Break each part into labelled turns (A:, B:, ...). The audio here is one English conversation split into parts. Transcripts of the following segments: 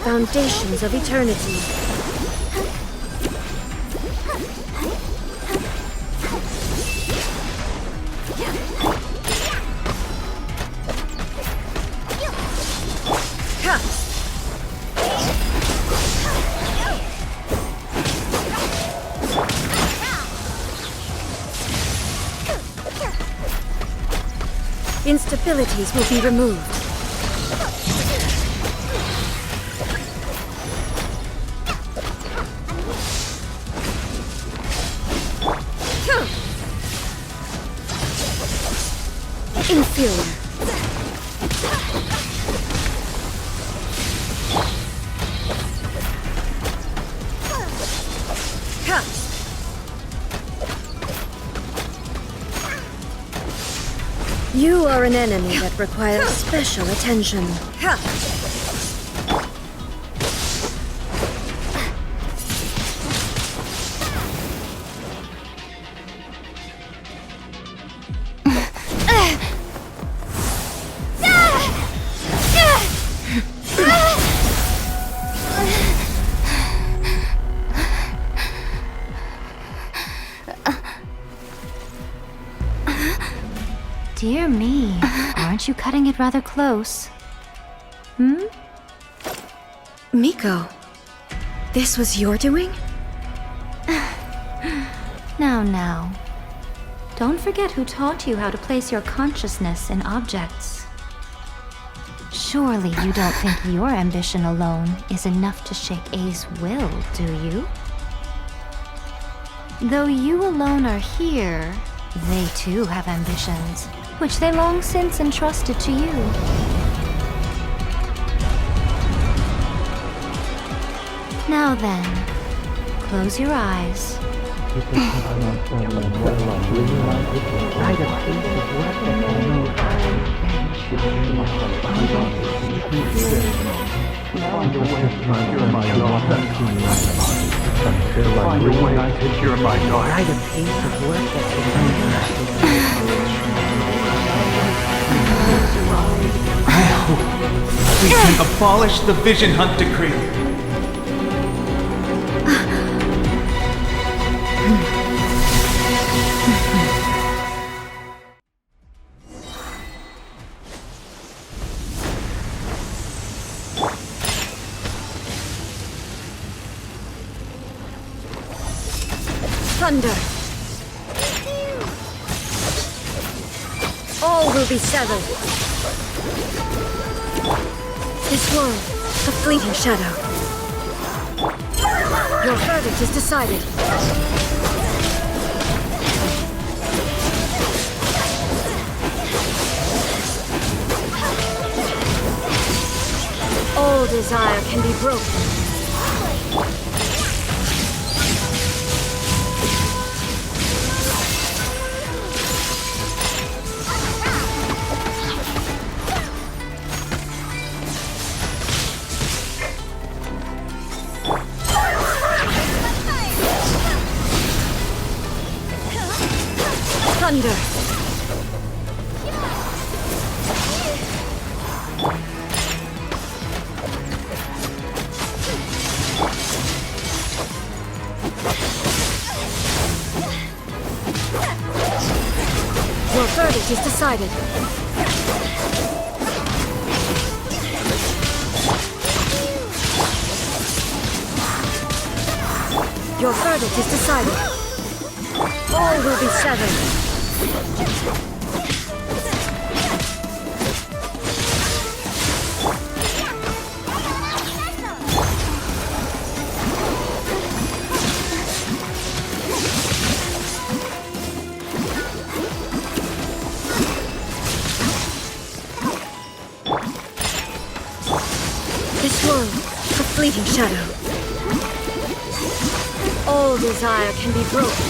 A: foundations of eternity. Instabilities will be removed. Inferior. You are an enemy that requires special attention.
B: Dear me, aren't you cutting it rather close?
A: Miko, this was your doing?
B: Now. Don't forget who taught you how to place your consciousness in objects. Surely you don't think your ambition alone is enough to shake A's will, do you? Though you alone are here, they too have ambitions, which they long since entrusted to you. Now then, close your eyes.
C: We can abolish the Vision Hunt Decree.
A: Thunder! All will be severed. This world, a fleeting shadow. Your verdict is decided. All desire can be broken. Thunder! Your verdict is decided. Your verdict is decided. All will be severed. This world, a fleeting shadow. All desire can be broken.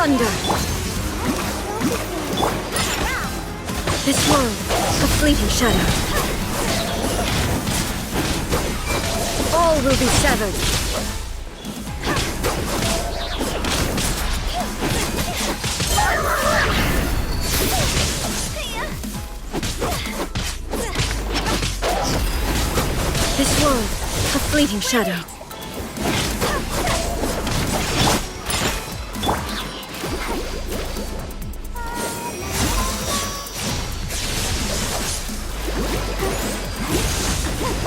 A: Thunder! This world, a fleeting shadow. All will be severed. This world, a fleeting shadow.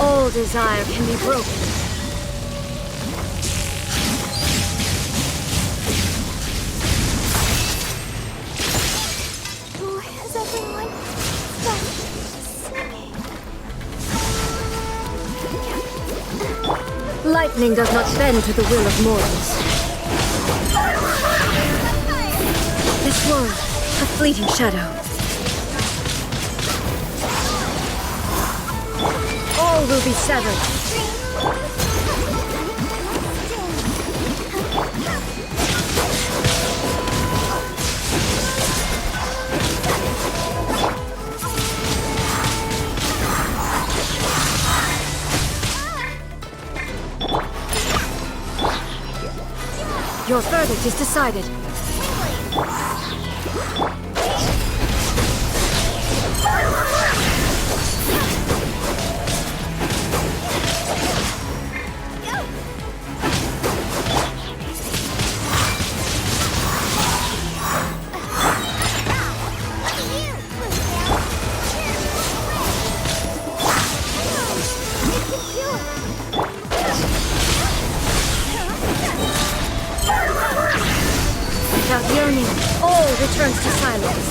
A: All desire can be broken.
D: Why is everyone so
A: Lightning does not bend to the will of mortals. This world, a fleeting shadow. All will be severed. Your verdict is decided. Without yearning, all returns to silence.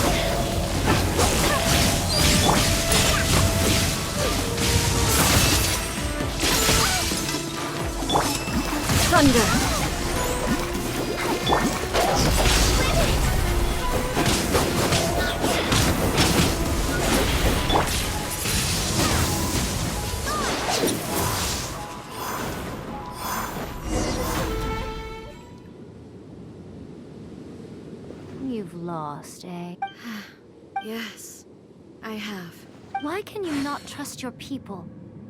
A: Thunder!
B: You've lost, eh?
A: Yes, I have.
B: Why can you not trust your people,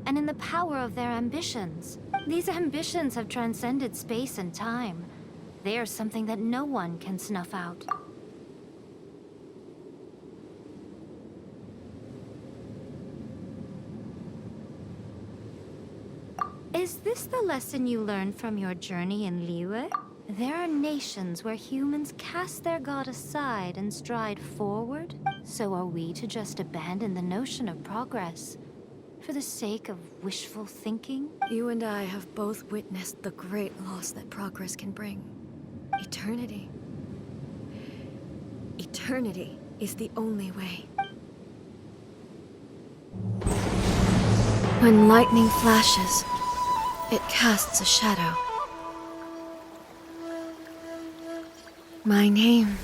B: and in the power of their ambitions? These ambitions have transcended space and time. They are something that no one can snuff out. Is this the lesson you learned from your journey in Liyue? There are nations where humans cast their god aside and stride forward. So are we to just abandon the notion of progress for the sake of wishful thinking?
A: You and I have both witnessed the great loss that progress can bring. Eternity. Eternity is the only way. When lightning flashes, it casts a shadow. My name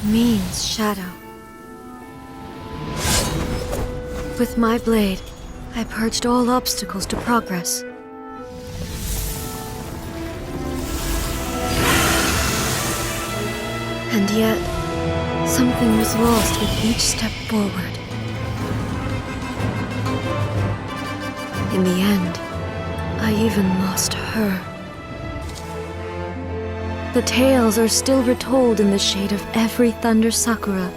A: means shadow. With my blade, I purged all obstacles to progress. And yet, something was lost with each step forward. In the end, I even lost her. The tales are still retold in the shade of every thunder sakura.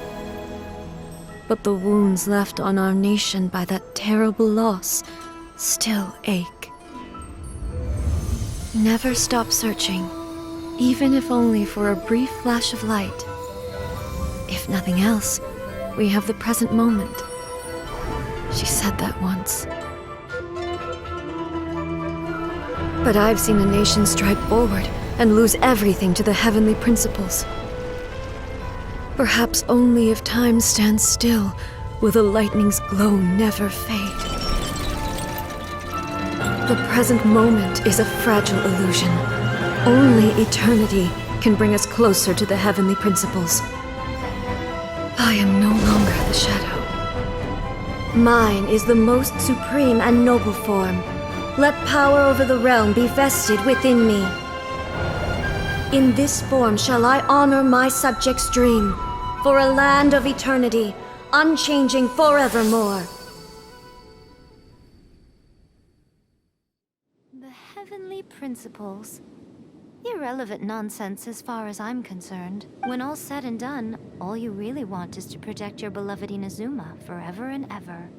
A: But the wounds left on our nation by that terrible loss still ache. Never stop searching, even if only for a brief flash of light. If nothing else, we have the present moment. She said that once. But I've seen a nation stride forward and lose everything to the heavenly principles. Perhaps only if time stands still will the lightning's glow never fade. The present moment is a fragile illusion. Only eternity can bring us closer to the heavenly principles. I am no longer the shadow. Mine is the most supreme and noble form. Let power over the realm be vested within me. In this form shall I honor my subjects' dream, for a land of eternity, unchanging forevermore.
B: The heavenly principles. Irrelevant nonsense as far as I'm concerned. When all's said and done, all you really want is to protect your beloved Inazuma forever and ever.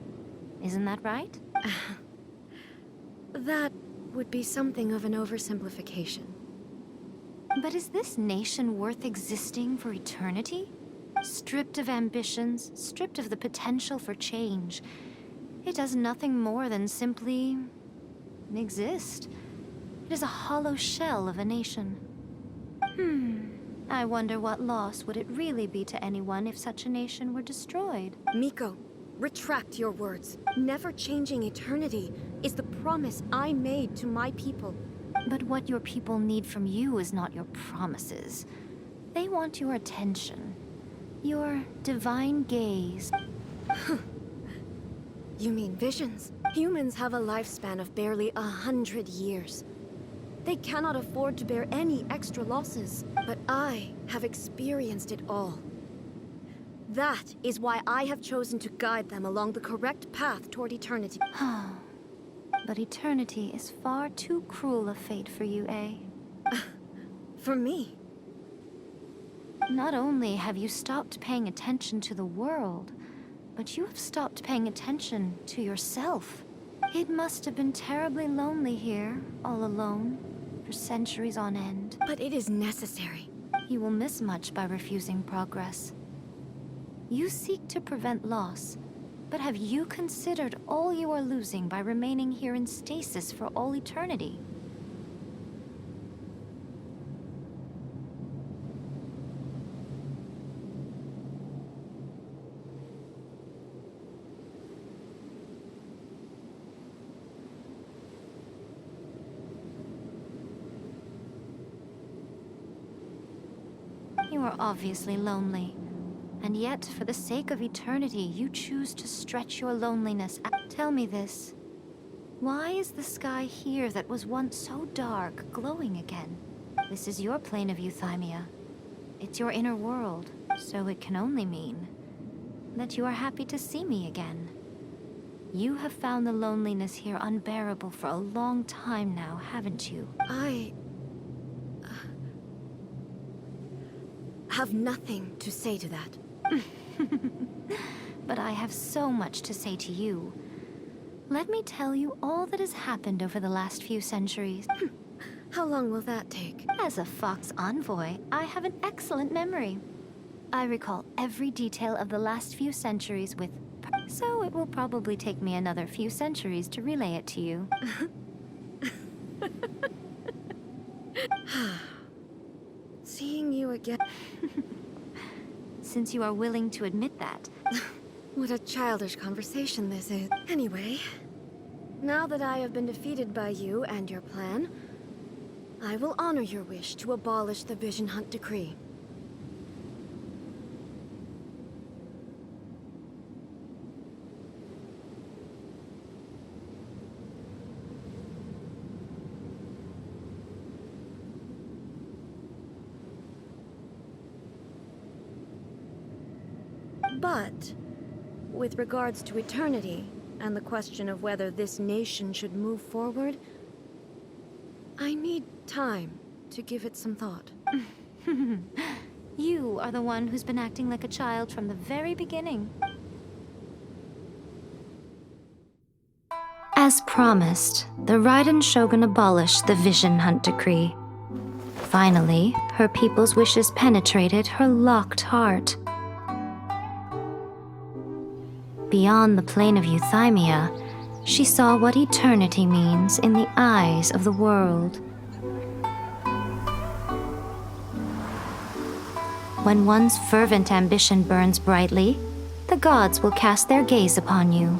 B: Isn't that right?
A: That would be something of an oversimplification.
B: But is this nation worth existing for eternity? Stripped of ambitions, stripped of the potential for change. It does nothing more than simply exist. It is a hollow shell of a nation. I wonder what loss would it really be to anyone if such a nation were destroyed?
A: Miko, retract your words. Never changing eternity is the promise I made to my people.
B: But what your people need from you is not your promises. They want your attention. Your divine gaze.
A: You mean visions? Humans have a lifespan of barely 100 years. They cannot afford to bear any extra losses. But I have experienced it all. That is why I have chosen to guide them along the correct path toward eternity.
B: But eternity is far too cruel a fate for you, eh?
A: For me?
B: Not only have you stopped paying attention to the world, but you have stopped paying attention to yourself. It must have been terribly lonely here, all alone, for centuries on end.
A: But it is necessary.
B: You will miss much by refusing progress. You seek to prevent loss, but have you considered all you are losing by remaining here in stasis for all eternity? You are obviously lonely. And yet, for the sake of eternity, you choose to stretch your loneliness out. Tell me this. Why is the sky here that was once so dark glowing again? This is your plane of euthymia. It's your inner world, so it can only mean that you are happy to see me again. You have found the loneliness here unbearable for a long time now, haven't you?
A: I have nothing to say to that.
B: But I have so much to say to you. Let me tell you all that has happened over the last few centuries.
A: How long will that take?
B: As a Fox envoy, I have an excellent memory. I recall every detail of the last few centuries with... So it will probably take me another few centuries to relay it to you.
A: Seeing you again...
B: Since you are willing to admit that.
A: What a childish conversation this is. Anyway, now that I have been defeated by you and your plan, I will honor your wish to abolish the Vision Hunt Decree. But, with regards to eternity, and the question of whether this nation should move forward, I need time to give it some thought.
B: You are the one who's been acting like a child from the very beginning. As promised, the Raiden Shogun abolished the Vision Hunt Decree. Finally, her people's wishes penetrated her locked heart. Beyond the plane of euthymia, she saw what eternity means in the eyes of the world. When one's fervent ambition burns brightly, the gods will cast their gaze upon you.